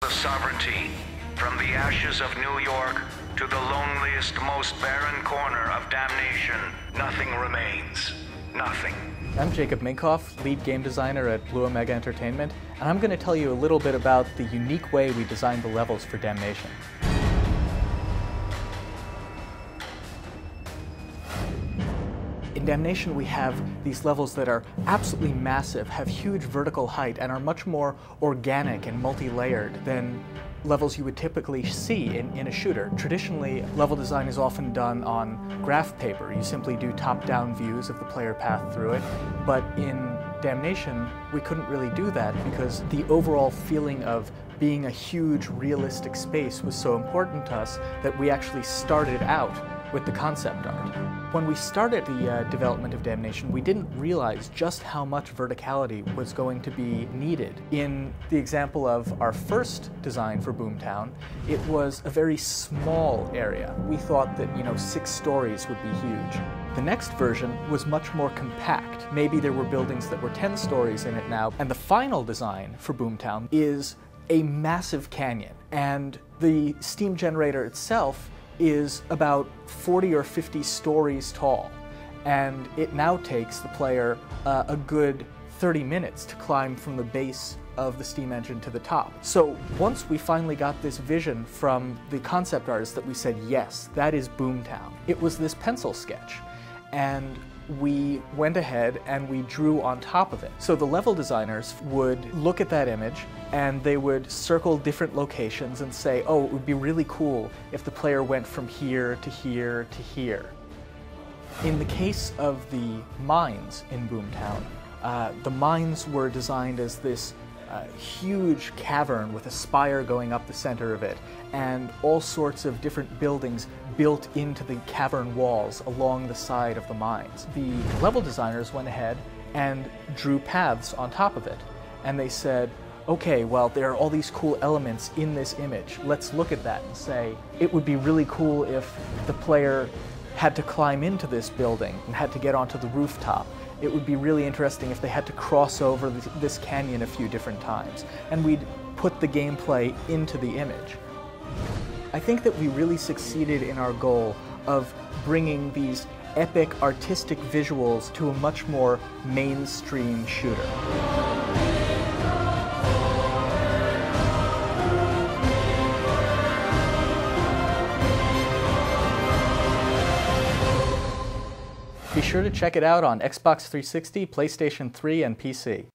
The sovereignty, from the ashes of New York to the loneliest, most barren corner of Damnation, nothing remains. Nothing. I'm Jacob Minkoff, lead game designer at Blue Omega Entertainment, and I'm going to tell you a little bit about the unique way we designed the levels for Damnation. In Damnation, we have these levels that are absolutely massive, have huge vertical height, and are much more organic and multi-layered than levels you would typically see in a shooter. Traditionally, level design is often done on graph paper. You simply do top-down views of the player path through it. But in Damnation, we couldn't really do that because the overall feeling of being a huge, realistic space was so important to us that we actually started out with the concept art. When we started the development of Damnation, we didn't realize just how much verticality was going to be needed. In the example of our first design for Boomtown, it was a very small area. We thought that, 6 stories would be huge. The next version was much more compact. Maybe there were buildings that were 10 stories in it now. And the final design for Boomtown is a massive canyon. And the steam generator itself is about 40 or 50 stories tall, and it now takes the player a good 30 minutes to climb from the base of the steam engine to the top. So once we finally got this vision from the concept artist that we said, yes, that is Boomtown, it was this pencil sketch, and we went ahead and we drew on top of it. So the level designers would look at that image and they would circle different locations and say, oh, it would be really cool if the player went from here to here to here. In the case of the mines in Boomtown, the mines were designed as this huge cavern with a spire going up the center of it, and all sorts of different buildings built into the cavern walls along the side of the mines. The level designers went ahead and drew paths on top of it, and they said, okay, well, there are all these cool elements in this image. Let's look at that and say, it would be really cool if the player had to climb into this building and had to get onto the rooftop. It would be really interesting if they had to cross over this canyon a few different times. And we'd put the gameplay into the image. I think that we really succeeded in our goal of bringing these epic artistic visuals to a much more mainstream shooter. Be sure to check it out on Xbox 360, PlayStation 3, and PC.